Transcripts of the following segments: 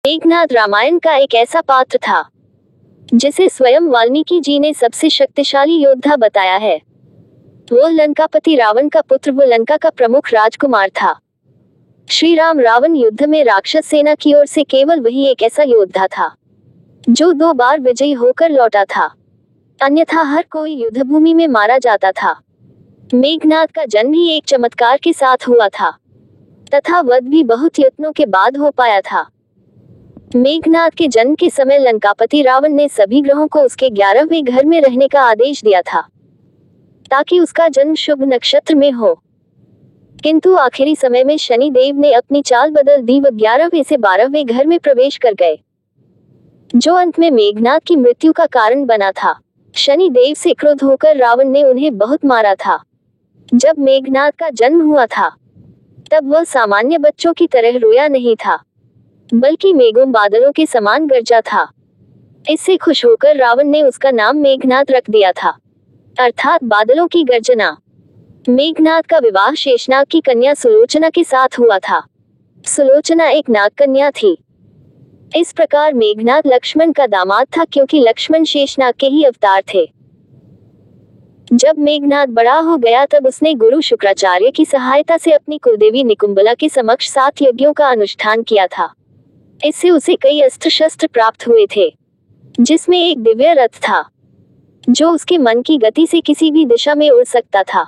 मेघनाद रामायण का एक ऐसा पात्र था जिसे स्वयं वाल्मीकि जी ने सबसे शक्तिशाली योद्धा बताया है। वह लंकापति रावण का पुत्र व लंका का प्रमुख राजकुमार था। श्री राम रावण युद्ध में राक्षस सेना की ओर से केवल वही एक ऐसा योद्धा था जो 2 बार विजयी होकर लौटा था, अन्यथा हर कोई युद्धभूमि में मारा जाता था। मेघनाद का जन्म ही एक चमत्कार के साथ हुआ था तथा वध भी बहुत यत्नों के बाद हो पाया था। मेघनाद के जन्म के समय लंकापति रावण ने सभी ग्रहों को उसके 11वें घर में रहने का आदेश दिया था ताकि उसका जन्म शुभ नक्षत्र में हो, किंतु आखिरी समय में शनि देव ने अपनी चाल बदल दी व 11वें से 12वें घर में प्रवेश कर गए, जो अंत में मेघनाद की मृत्यु का कारण बना था। शनि देव से क्रोध होकर रावण ने उन्हें बहुत मारा था। जब मेघनाद का जन्म हुआ था तब वह सामान्य बच्चों की तरह रोया नहीं था, बल्कि मेघों बादलों के समान गरजा था। इससे खुश होकर रावण ने उसका नाम मेघनाद रख दिया था, अर्थात बादलों की गर्जना। मेघनाद का विवाह शेषनाग की कन्या सुलोचना के साथ हुआ था। सुलोचना एक नाग कन्या थी। इस प्रकार मेघनाद लक्ष्मण का दामाद था, क्योंकि लक्ष्मण शेषनाग के ही अवतार थे। जब मेघनाद बड़ा हो गया तब उसने गुरु शुक्राचार्य की सहायता से अपनी कुलदेवी निकुंबला के समक्ष 7 यज्ञों का अनुष्ठान किया था। इससे उसे कई अस्त्र शस्त्र प्राप्त हुए थे, जिसमें एक दिव्य रथ था जो उसके मन की गति से किसी भी दिशा में उड़ सकता था।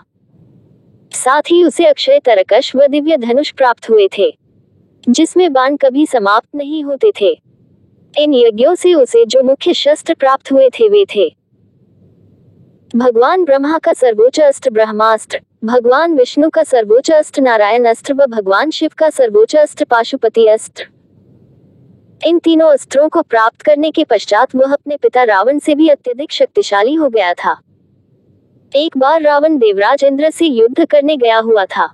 साथ ही उसे अक्षय तरकश व दिव्य धनुष प्राप्त हुए थे, जिसमें बाण कभी समाप्त नहीं होते थे। इन यज्ञों से उसे जो मुख्य शस्त्र प्राप्त हुए थे वे थे भगवान ब्रह्मा का सर्वोच्च अस्त्र ब्रह्मास्त्र, भगवान विष्णु का सर्वोच्च अस्त्र नारायण अस्त्र व भगवान शिव का सर्वोच्च अस्त्र पाशुपति अस्त्र। इन तीनों अस्त्रों को प्राप्त करने के पश्चात वह अपने पिता रावण से भी अत्यधिक शक्तिशाली हो गया था। एक बार रावण देवराज इंद्र से युद्ध करने गया हुआ था,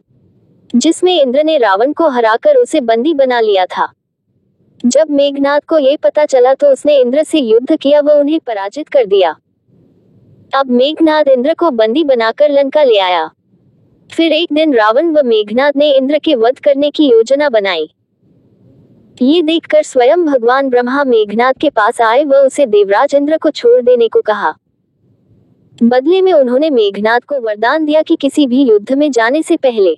जिसमें इंद्र ने रावण को हराकर उसे बंदी बना लिया था। जब मेघनाद को ये पता चला तो उसने इंद्र से युद्ध किया व उन्हें पराजित कर दिया। अब मेघनाद इंद्र को बंदी बनाकर लंका ले आया। फिर एक दिन रावण व मेघनाद ने इंद्र के वध करने की योजना बनाई। ये देखकर स्वयं भगवान ब्रह्मा मेघनाद के पास आए व उसे देवराज इंद्र को छोड़ देने को कहा। बदले में उन्होंने मेघनाद को वरदान दिया कि किसी भी युद्ध में जाने से पहले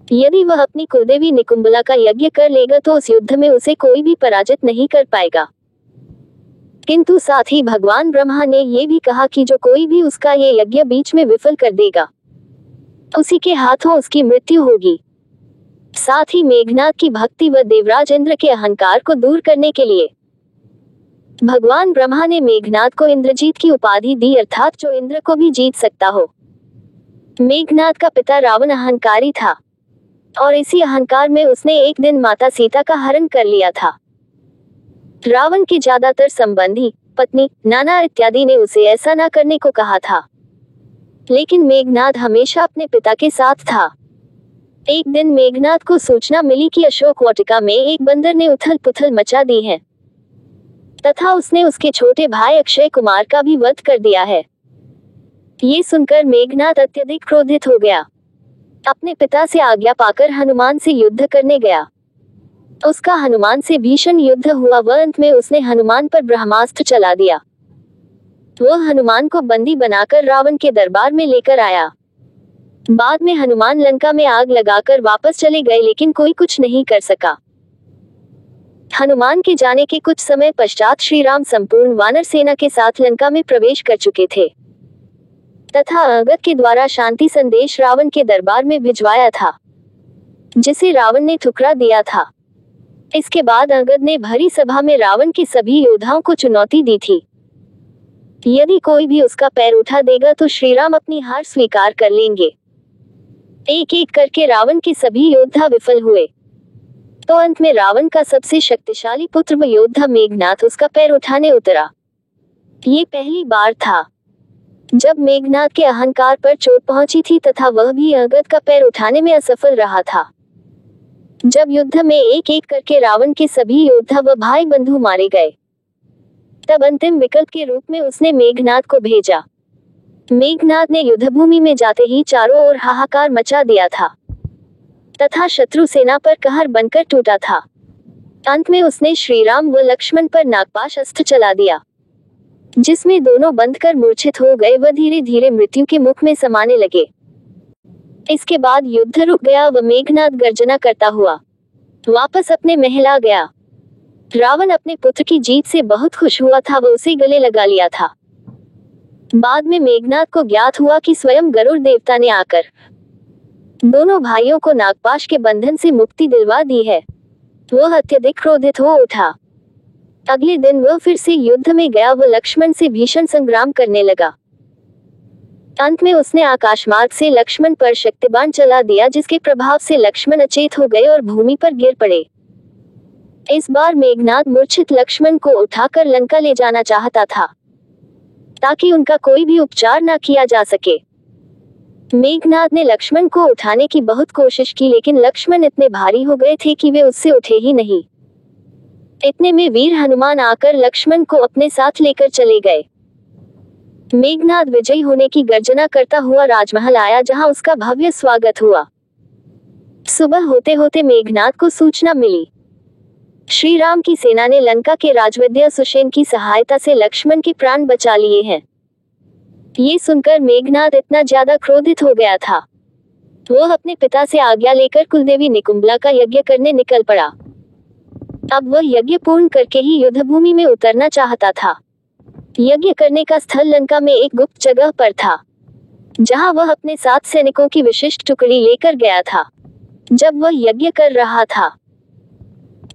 यदि वह अपनी कुलदेवी निकुंबला का यज्ञ कर लेगा तो उस युद्ध में उसे कोई भी पराजित नहीं कर पाएगा। किंतु साथ ही भगवान ब्रह्मा ने यह भी कहा कि जो कोई भी उसका ये यज्ञ बीच में विफल कर देगा, उसी के हाथों उसकी मृत्यु होगी। साथ ही मेघनाद की भक्ति व देवराज इंद्र के अहंकार को दूर करने के लिए भगवान ब्रह्मा ने मेघनाद को इंद्रजीत की उपाधि दी, अर्थात जो इंद्र को भी जीत सकता हो। मेघनाद का पिता रावण अहंकारी था और इसी अहंकार में उसने एक दिन माता सीता का हरण कर लिया था। रावण के ज्यादातर संबंधी, पत्नी, नाना इत्यादि ने उसे ऐसा न करने को कहा था, लेकिन मेघनाद हमेशा अपने पिता के साथ था। एक दिन मेघनाद को सूचना मिली कि अशोक वाटिका में एक बंदर ने उथल पुथल मचा दी है तथा उसने उसके छोटे भाई अक्षय कुमार का भी वध कर दिया है। ये सुनकर मेघनाद अत्यधिक क्रोधित हो गया। अपने पिता से आज्ञा पाकर हनुमान से युद्ध करने गया। उसका हनुमान से भीषण युद्ध हुआ व अंत में उसने हनुमान पर ब्रह्मास्त्र चला दिया। वह हनुमान को बंदी बनाकर रावण के दरबार में लेकर आया। बाद में हनुमान लंका में आग लगाकर वापस चले गए, लेकिन कोई कुछ नहीं कर सका। हनुमान के जाने के कुछ समय पश्चात श्री राम संपूर्ण वानर सेना के साथ लंका में प्रवेश कर चुके थे तथा अंगद के द्वारा शांति संदेश रावण के दरबार में भिजवाया था, जिसे रावण ने ठुकरा दिया था। इसके बाद अंगद ने भरी सभा में रावण के सभी योद्धाओं को चुनौती दी थी। यदि कोई भी उसका पैर उठा देगा तो श्री राम अपनी हार स्वीकार कर लेंगे। एक एक करके रावण के सभी योद्धा विफल हुए, तो अंत में रावण का सबसे शक्तिशाली पुत्र व योद्धा मेघनाद उसका पैर उठाने उतरा। ये पहली बार था जब मेघनाद के अहंकार पर चोट पहुंची थी तथा वह भी अंगद का पैर उठाने में असफल रहा था। जब युद्ध में एक एक करके रावण के सभी योद्धा व भाई बंधु मारे गए, तब अंतिम विकल्प के रूप में उसने मेघनाद को भेजा। मेघनाद ने युद्धभूमि में जाते ही चारों ओर हाहाकार मचा दिया था तथा शत्रु सेना पर कहर बनकर टूटा था। अंत में उसने श्री राम व लक्ष्मण पर नागपाश अस्त्र चला दिया, जिसमें दोनों बंधकर मूर्छित हो गए व धीरे धीरे मृत्यु के मुख में समाने लगे। इसके बाद युद्ध रुक गया व मेघनाद गर्जना करता हुआ वापस अपने महल आ गया। रावण अपने पुत्र की जीत से बहुत खुश हुआ था व उसे गले लगा लिया था। बाद में मेघनाद को ज्ञात हुआ कि स्वयं गरुड़ देवता ने आकर दोनों भाइयों को नागपाश के बंधन से मुक्ति दिलवा दी है। वह अत्यधिक क्रोधित हो उठा। अगले दिन वह फिर से युद्ध में गया व लक्ष्मण से भीषण संग्राम करने लगा। अंत में उसने आकाशमार्ग से लक्ष्मण पर शक्तिबाण चला दिया, जिसके प्रभाव से लक्ष्मण अचेत हो गए और भूमि पर गिर पड़े। इस बार मेघनाद मूर्छित लक्ष्मण को उठाकर लंका ले जाना चाहता था, ताकि उनका कोई भी उपचार न किया जा सके। मेघनाद ने लक्ष्मण को उठाने की बहुत कोशिश की, लेकिन लक्ष्मण इतने भारी हो गए थे कि वे उससे उठे ही नहीं। इतने में वीर हनुमान आकर लक्ष्मण को अपने साथ लेकर चले गए। मेघनाद विजयी होने की गर्जना करता हुआ राजमहल आया, जहां उसका भव्य स्वागत हुआ। सुबह होते होते मेघनाद को सूचना मिली, श्री राम की सेना ने लंका के राजवैद्य सुषेण की सहायता से लक्ष्मण के प्राण बचा लिए हैं। ये सुनकर मेघनाद इतना ज्यादा क्रोधित हो गया था, वह अपने पिता से आज्ञा लेकर कुलदेवी निकुंभला का यज्ञ करने निकल पड़ा। अब वह यज्ञ पूर्ण करके ही युद्धभूमि में उतरना चाहता था। यज्ञ करने का स्थल लंका में एक गुप्त जगह पर था, जहां वह अपने 7 सैनिकों की विशिष्ट टुकड़ी लेकर गया था। जब वह यज्ञ कर रहा था,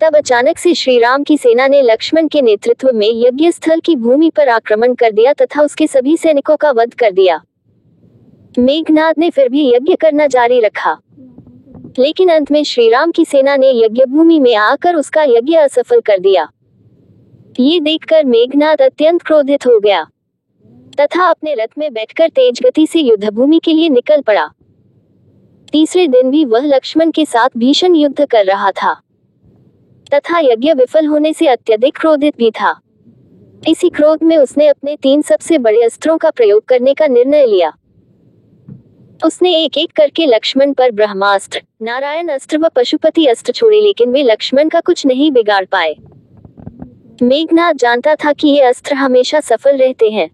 तब अचानक से श्री राम की सेना ने लक्ष्मण के नेतृत्व में यज्ञ स्थल की भूमि पर आक्रमण कर दिया तथा उसके सभी सैनिकों का वध कर दिया। मेघनाद ने फिर भी यज्ञ करना जारी रखा, लेकिन अंत में श्री राम की सेना ने यज्ञ भूमि में आकर उसका यज्ञ असफल कर दिया। ये देखकर मेघनाद अत्यंत क्रोधित हो गया तथा अपने रथ में बैठकर तेज गति से युद्धभूमि के लिए निकल पड़ा। तीसरे दिन भी वह लक्ष्मण के साथ भीषण युद्ध कर रहा था तथा यज्ञ विफल होने से अत्यधिक क्रोधित भी था। इसी क्रोध में उसने अपने 3 सबसे बड़े अस्त्रों का प्रयोग करने का निर्णय लिया। उसने एक एक करके लक्ष्मण पर ब्रह्मास्त्र, नारायण अस्त्र व पशुपति अस्त्र छोड़े, लेकिन वे लक्ष्मण का कुछ नहीं बिगाड़ पाए। मेघनाद जानता था कि ये अस्त्र हमेशा सफल रहते हैं,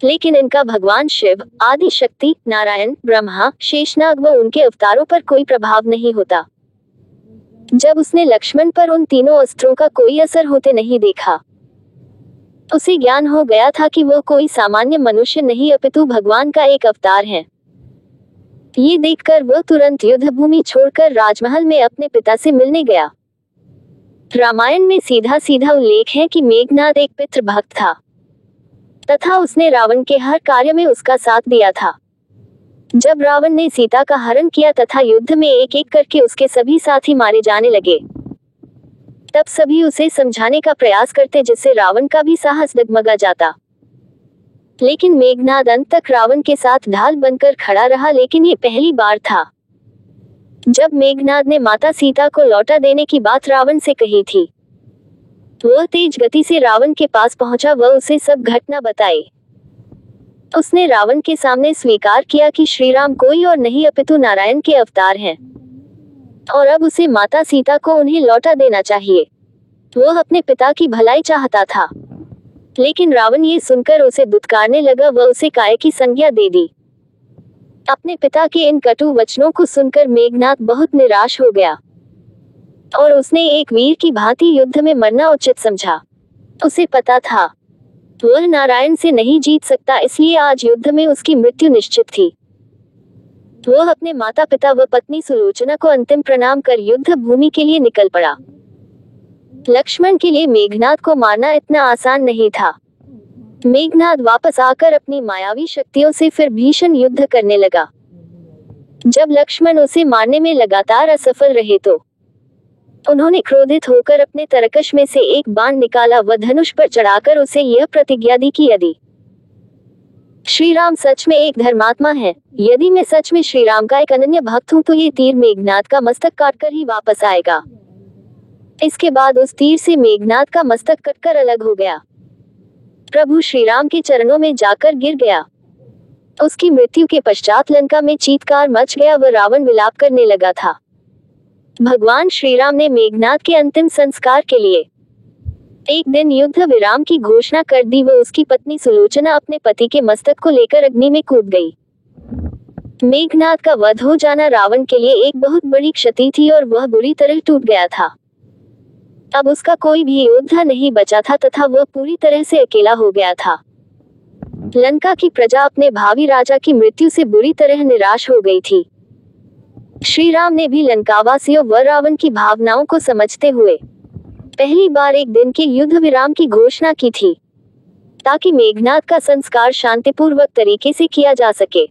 लेकिन इनका भगवान शिव, आदि शक्ति, नारायण, ब्रह्मा, शेषनाग व उनके अवतारों पर कोई प्रभाव नहीं होता। जब उसने लक्ष्मण पर उन तीनों अस्त्रों का कोई असर होते नहीं देखा, उसे ज्ञान हो गया था कि वह कोई सामान्य मनुष्य नहीं अपितु भगवान का एक अवतार है। ये देखकर वह तुरंत युद्धभूमि छोड़कर राजमहल में अपने पिता से मिलने गया। रामायण में सीधा सीधा उल्लेख है कि मेघनाद एक पितृभक्त था तथा उसने रावण के हर कार्य में उसका साथ दिया था। जब रावण ने सीता का हरण किया तथा युद्ध में एक एक करके उसके सभी साथी मारे जाने लगे, तब सभी उसे समझाने का प्रयास करते, जिससे रावण का भी साहस डगमगा जाता। लेकिन मेघनाद अंत तक रावण के साथ ढाल बनकर खड़ा रहा। लेकिन ये पहली बार था जब मेघनाद ने माता सीता को लौटा देने की बात रावण से कही थी। वह तेज गति से रावण के पास पहुंचा व उसे सब घटना बताई। उसने रावण के सामने स्वीकार किया कि श्री राम कोई और नहीं अपितु नारायण के अवतार हैं और अब उसे माता सीता को उन्हें लौटा देना चाहिए। वह अपने पिता की भलाई चाहता था, लेकिन रावण ये सुनकर उसे दुत्कारने लगा व उसे काय की संज्ञा दे दी। अपने पिता के इन कटु वचनों को सुनकर मेघनाद बहुत निराश हो गया और उसने एक वीर की भांति युद्ध में मरना उचित समझा। उसे पता था वह नारायण से नहीं जीत सकता, इसलिए आज युद्ध में उसकी मृत्यु निश्चित थी। वह अपने माता पिता व पत्नी सुलोचना को अंतिम प्रणाम कर युद्ध भूमि के लिए निकल पड़ा। लक्ष्मण के लिए मेघनाद को मारना इतना आसान नहीं था। मेघनाद वापस आकर अपनी मायावी शक्तियों से फिर भीषण युद्ध करने लगा। जब लक्ष्मण उसे मारने में लगातार असफल रहे तो उन्होंने क्रोधित होकर अपने तरकश में से एक बाण निकाला व धनुष पर चढ़ाकर उसे यह प्रतिज्ञा दी कि यदि श्री राम सच में एक धर्मात्मा है, यदि मैं सच में श्री राम का एक अनन्य भक्त हूँ, तो ये तीर मेघनाद का मस्तक काटकर ही वापस आएगा। इसके बाद उस तीर से मेघनाद का मस्तक कटकर अलग हो गया। प्रभु श्री राम के चरणों में जाकर गिर गया। उसकी मृत्यु के पश्चात लंका में चीत्कार मच गया व रावण विलाप करने लगा था। भगवान श्री राम ने मेघनाद के अंतिम संस्कार के लिए एक दिन युद्ध विराम की घोषणा कर दी व उसकी पत्नी सुलोचना अपने पति के मस्तक को लेकर अग्नि में कूद गई। मेघनाद का वध हो जाना रावण के लिए एक बहुत बड़ी क्षति थी और वह बुरी तरह टूट गया था। अब उसका कोई भी योद्धा नहीं बचा था तथा वह पूरी तरह से अकेला हो गया था। लंका की प्रजा अपने भावी राजा की मृत्यु से बुरी तरह निराश हो गई थी। श्री राम ने भी लंकावासियों व रावण की भावनाओं को समझते हुए पहली बार एक दिन के युद्ध विराम की घोषणा की थी, ताकि मेघनाद का संस्कार शांतिपूर्वक तरीके से किया जा सके।